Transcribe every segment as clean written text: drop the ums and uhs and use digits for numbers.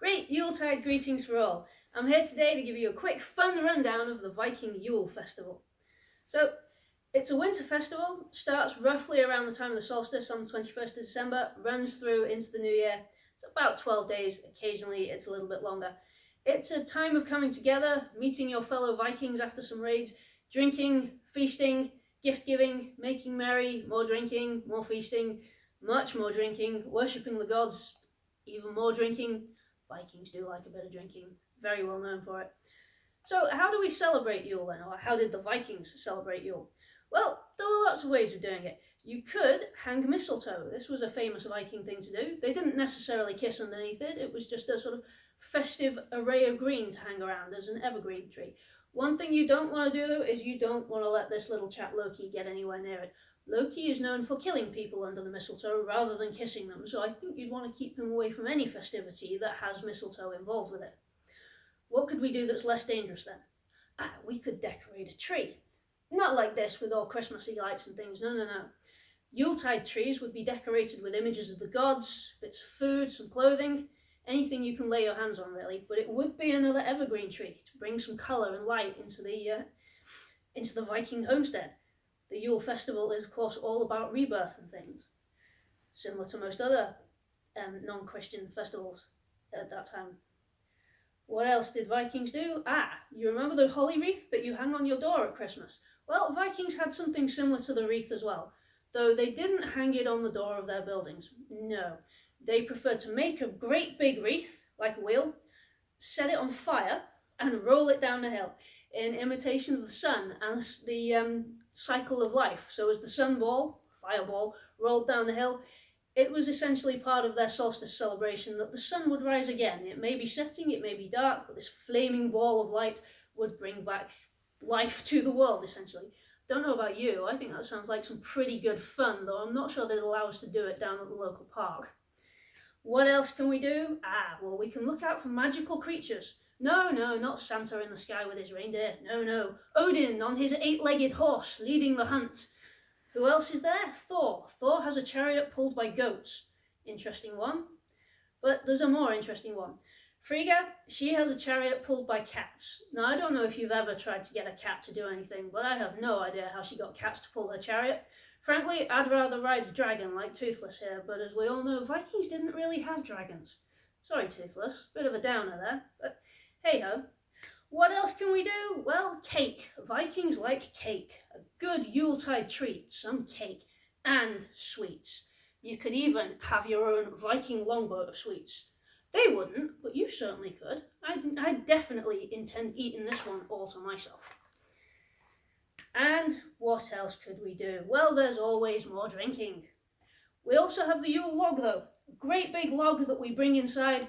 Great Yuletide greetings for all. I'm here today to give you a quick fun rundown of the Viking Yule festival. So, it's a winter festival, starts roughly around the time of the solstice on the 21st of December, runs through into the new year. It's about 12 days, occasionally it's a little bit longer. It's a time of coming together, meeting your fellow Vikings after some raids, drinking, feasting, gift giving, making merry, more drinking, more feasting, much more drinking, worshipping the gods, even more drinking. Vikings do like a bit of drinking, very well known for it. So how do we celebrate Yule then, or how did the Vikings celebrate Yule? Well, there were lots of ways of doing it. You could hang mistletoe. This was a famous Viking thing to do. They didn't necessarily kiss underneath it, it was just a sort of festive array of green to hang around as an evergreen tree. One thing you don't want to do though is you don't want to let this little chap Loki get anywhere near it. Loki is known for killing people under the mistletoe rather than kissing them, so I think you'd want to keep him away from any festivity that has mistletoe involved with it. What could we do that's less dangerous then? We could decorate a tree. Not like this with all Christmassy lights and things, no. Yuletide trees would be decorated with images of the gods, bits of food, some clothing, anything you can lay your hands on really, but it would be another evergreen tree to bring some colour and light into the Viking homestead. The Yule festival is, of course, all about rebirth and things, similar to most other non-Christian festivals at that time. What else did Vikings do? You remember the holly wreath that you hang on your door at Christmas? Well, Vikings had something similar to the wreath as well, though they didn't hang it on the door of their buildings. No, they preferred to make a great big wreath, like a wheel, set it on fire, and roll it down the hill in imitation of the sun and the cycle of life. So as the fireball, rolled down the hill, it was essentially part of their solstice celebration that the sun would rise again. It may be setting, it may be dark, but this flaming ball of light would bring back life to the world, essentially. Don't know about you, I think that sounds like some pretty good fun, though I'm not sure they'd allow us to do it down at the local park. What else can we do? Well, we can look out for magical creatures. No, not Santa in the sky with his reindeer. No. Odin on his 8-legged horse leading the hunt. Who else is there? Thor. Thor has a chariot pulled by goats. Interesting one. But there's a more interesting one. Frigga, she has a chariot pulled by cats. Now, I don't know if you've ever tried to get a cat to do anything, but I have no idea how she got cats to pull her chariot. Frankly, I'd rather ride a dragon like Toothless here, but as we all know, Vikings didn't really have dragons. Sorry, Toothless, bit of a downer there, but hey-ho. What else can we do? Well, cake. Vikings like cake. A good Yuletide treat, some cake, and sweets. You could even have your own Viking longboat of sweets. They wouldn't, but you certainly could. I definitely intend eating this one all to myself. And what else could we do? Well, there's always more drinking. We also have the Yule log though. A great big log that we bring inside,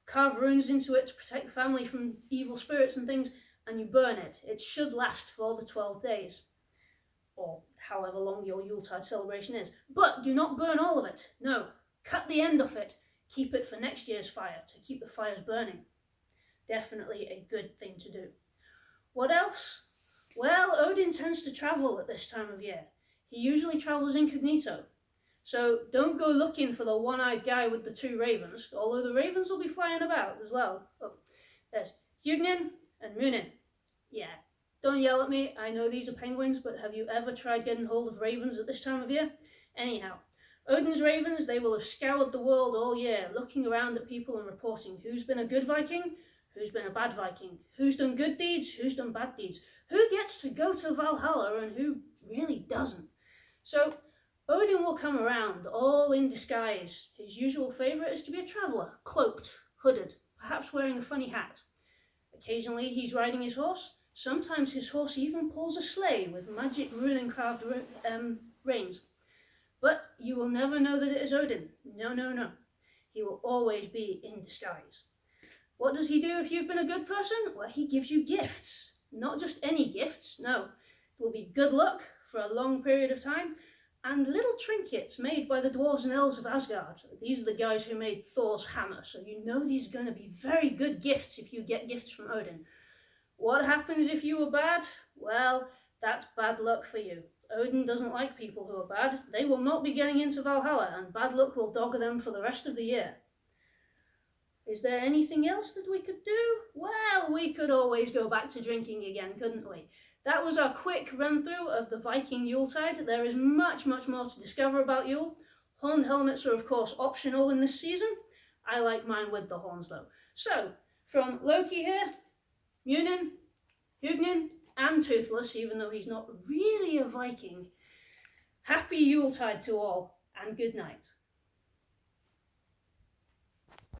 carve runes into it to protect the family from evil spirits and things, and you burn it. It should last for the 12 days, or however long your Yuletide celebration is. But do not burn all of it. No, cut the end off it. Keep it for next year's fire, to keep the fires burning. Definitely a good thing to do. What else? Well, Odin tends to travel at this time of year. He usually travels incognito. So don't go looking for the one-eyed guy with the 2 ravens, although the ravens will be flying about as well. Oh, there's Hugnin and Munin. Yeah, don't yell at me, I know these are penguins, but have you ever tried getting hold of ravens at this time of year? Anyhow, Odin's ravens, they will have scoured the world all year, looking around at people and reporting who's been a good Viking, who's been a bad Viking, who's done good deeds, who's done bad deeds, who gets to go to Valhalla and who really doesn't. So Odin will come around, all in disguise. His usual favourite is to be a traveller, cloaked, hooded, perhaps wearing a funny hat. Occasionally he's riding his horse. Sometimes his horse even pulls a sleigh with magic rune-carved reins. But you will never know that it is Odin. No. He will always be in disguise. What does he do if you've been a good person? Well, he gives you gifts. Not just any gifts, no. It will be good luck for a long period of time, and little trinkets made by the dwarves and elves of Asgard. These are the guys who made Thor's hammer, so you know these are going to be very good gifts if you get gifts from Odin. What happens if you were bad? Well, that's bad luck for you. Odin doesn't like people who are bad. They will not be getting into Valhalla, and bad luck will dog them for the rest of the year. Is there anything else that we could do? Well, we could always go back to drinking again, couldn't we? That was our quick run through of the Viking Yuletide. There is much more to discover about Yule. Horned helmets are of course optional in this season. I like mine with the horns though. So, from Loki here, Munin, Hugnin, and Toothless, even though he's not really a Viking, happy Yuletide to all, and good night.